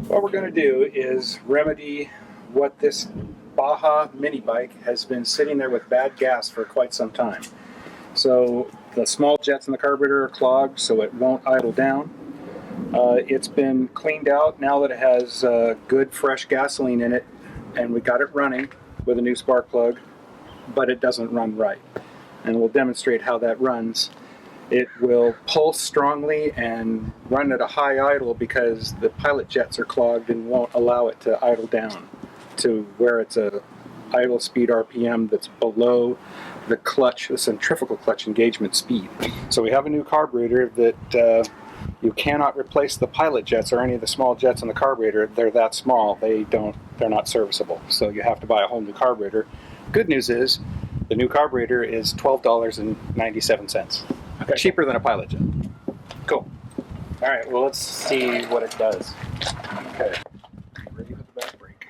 What we're going to do is remedy what this Baja mini bike has been sitting there with bad gas for quite some time. So the small jets in the carburetor are clogged so it won't idle down. It's been cleaned out now that it has good fresh gasoline in it, and we got it running with a new spark plug, but it doesn't run right. And we'll demonstrate how that runs. It will pulse strongly and run at a high idle because the pilot jets are clogged and won't allow it to idle down to where it's a idle speed RPM that's below the clutch, the centrifugal clutch engagement speed. So we have a new carburetor that you cannot replace the pilot jets or any of the small jets in the carburetor. They're that small. They're not serviceable. So you have to buy a whole new carburetor. Good news is the new carburetor is $12.97. Okay. Cheaper than a pilot jet. Cool. All right, well, let's see what it does. Okay. Ready with the back brake.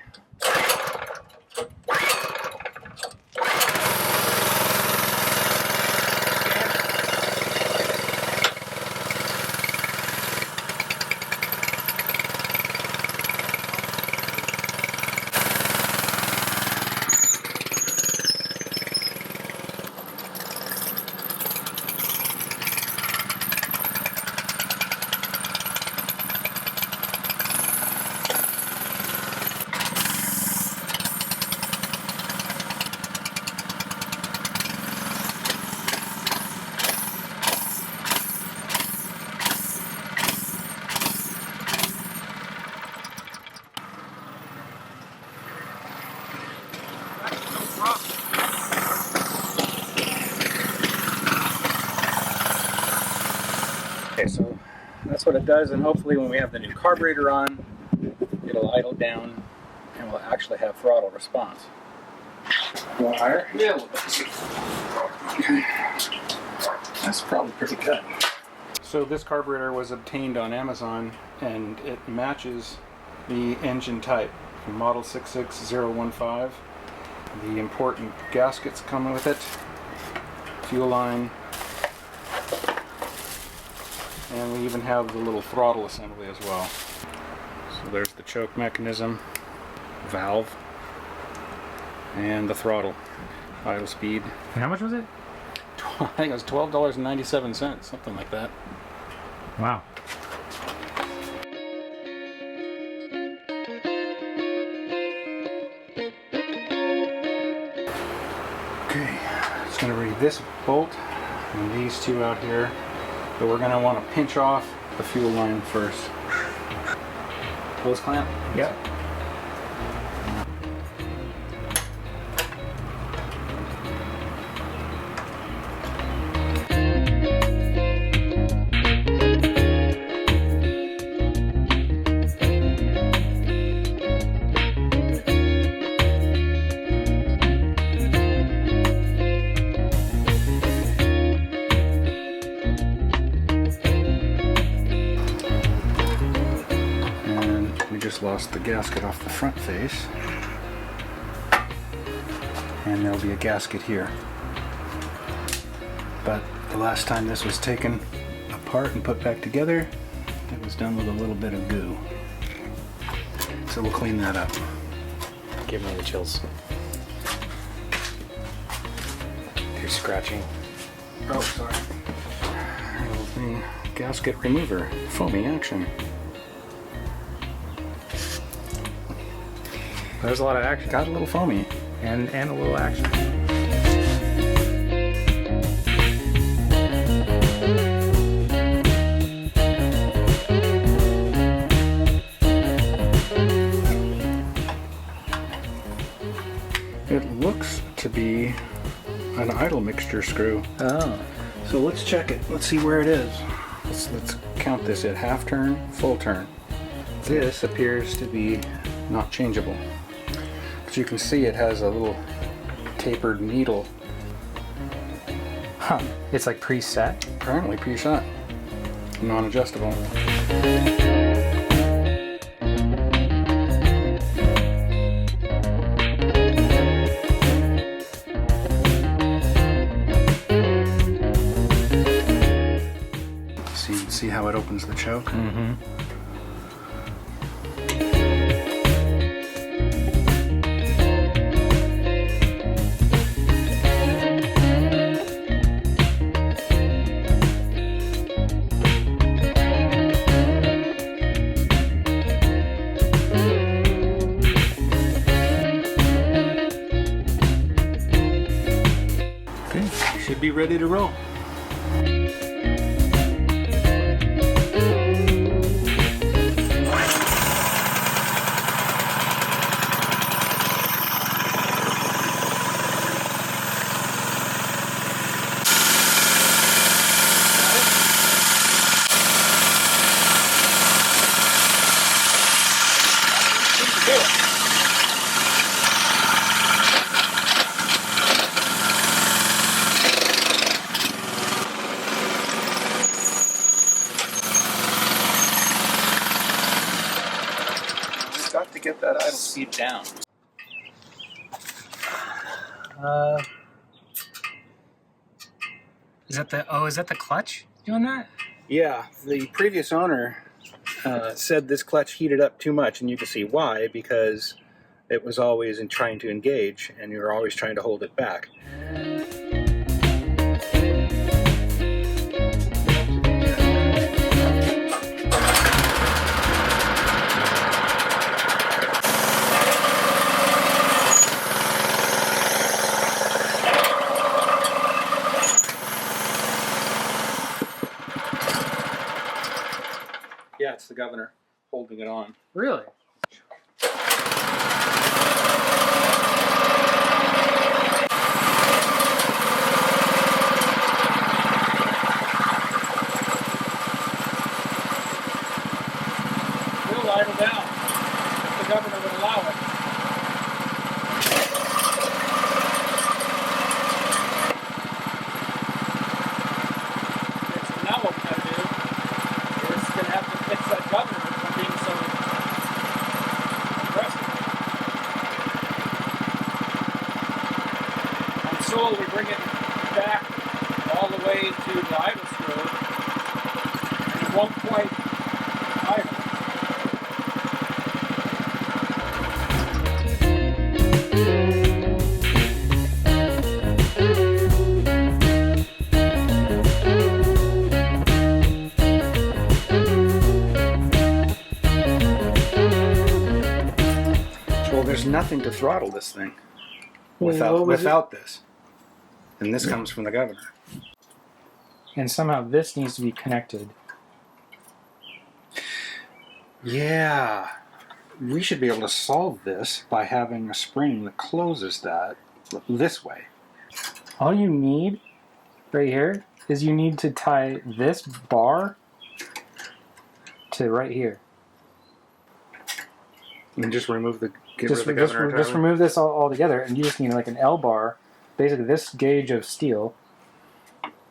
Okay, so that's what it does, and hopefully when we have the new carburetor on, it'll idle down and we'll actually have throttle response. You want higher? Yeah. Okay. That's probably pretty good. So this carburetor was obtained on Amazon, and it matches the engine type, model 66015. The important gaskets come with it, fuel line, and we even have the little throttle assembly as well. So there's the choke mechanism, valve, and the throttle. Idle speed. And how much was it? I think it was $12.97, something like that. Wow. Okay, it's going to read this bolt and these two out here, but we're going to want to pinch off the fuel line first. Hose clamp? Yep. Just lost the gasket off the front face, and there'll be a gasket here, but the last time this was taken apart and put back together, it was done with a little bit of goo, so we'll clean that up. Give me the chills. You're scratching. Oh, sorry. Little thing, gasket remover, foamy action. There's a lot of action. Got a little foamy. And a little action. It looks to be an idle mixture screw. Oh. So let's check it. Let's see where it is. Let's count this at half turn, full turn. This appears to be not changeable. As you can see, it has a little tapered needle. Huh. It's like preset. Apparently preset. Non-adjustable. See how it opens the choke? Mm-hmm. Okay, should be ready to roll. Got to get that idle speed down. Is that the clutch doing that? Yeah, the previous owner said this clutch heated up too much, and you can see why, because it was always trying to engage, and you were always trying to hold it back. Yeah, it's the governor holding it on. Really? We'll idle down if the governor would allow it. Okay, so now what we gotta do is gonna have to fix that governor from being so aggressive. And so we bring it back all the way to the idle screw, and it won't quite idle. Well, there's nothing to throttle this thing without this. And this comes from the governor. And somehow this needs to be connected. Yeah. We should be able to solve this by having a spring that closes that this way. All you need right here is you need to tie this bar to right here. And just remove the Just remove this all together, and you just need like an L bar, basically this gauge of steel,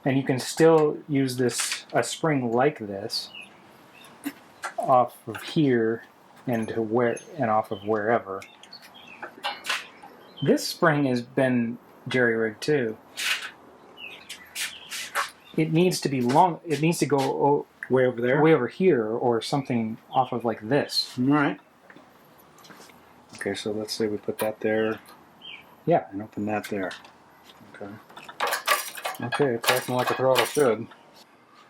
and you can still use a spring like this off of here and off of wherever. This spring has been jerry-rigged too. It needs to be long. It needs to go way over there, way over here, or something off of like this. All right. Okay, so let's say we put that there. Yeah. And open that there. Okay. Okay, it's acting like a throttle should.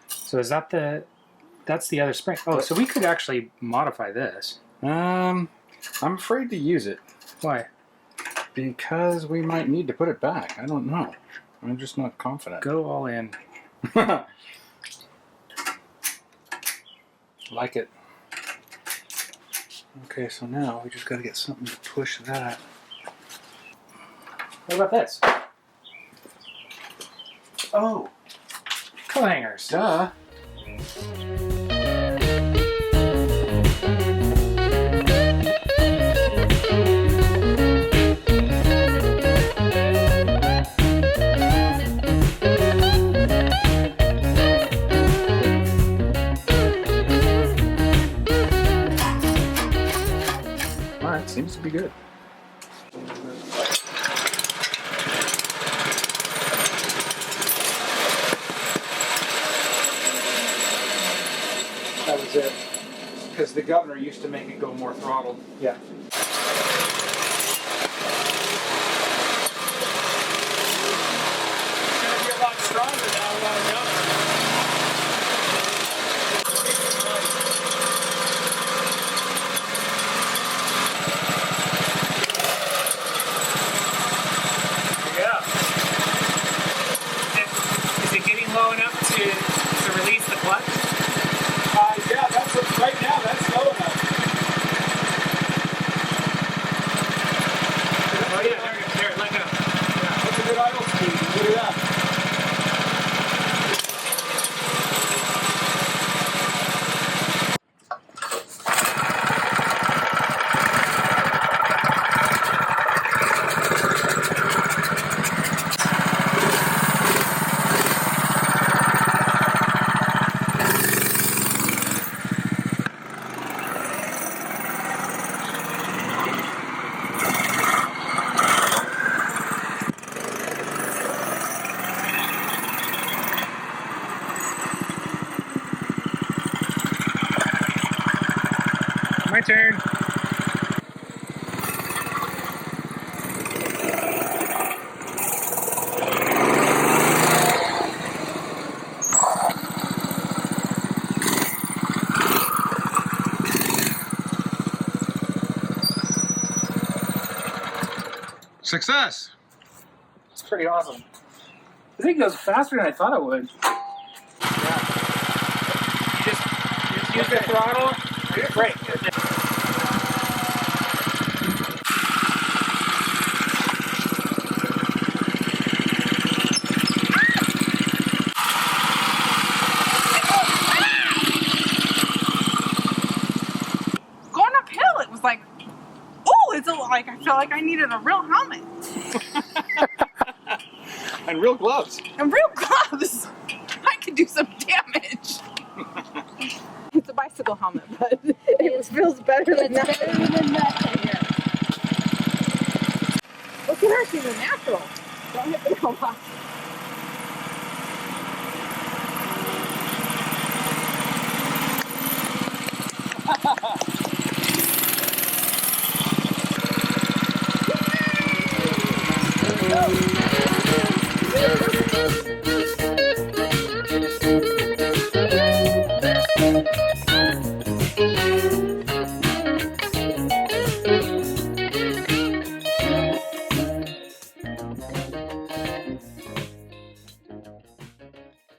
So is that's the other spring? Oh, so we could actually modify this. I'm afraid to use it Why? because we might need to put it back. I don't know. I'm just not confident. Go all in. Like it. Okay, so now we just got to get something to push that. What about this? Oh, Coat hangers. duh. All right, seems to be good. That was it. Because the governor used to make it go more throttled. Yeah. It's gonna be a lot stronger now, a lot younger. Yeah. Is it getting low enough to release the clutch? Yeah, right now that's low enough. Oh yeah, there, let go. Yeah, that's a good idle speed. Look at that. My turn. Success! It's pretty awesome. I think it goes faster than I thought it would. Just use the throttle. Brake. Going uphill, it was like, oh, it's like I felt like I needed a real helmet And real gloves. and real gloves. I could do some damage. It's a bicycle helmet, but it feels better than that. Look at her, she's a natural. Don't hit the mailbox.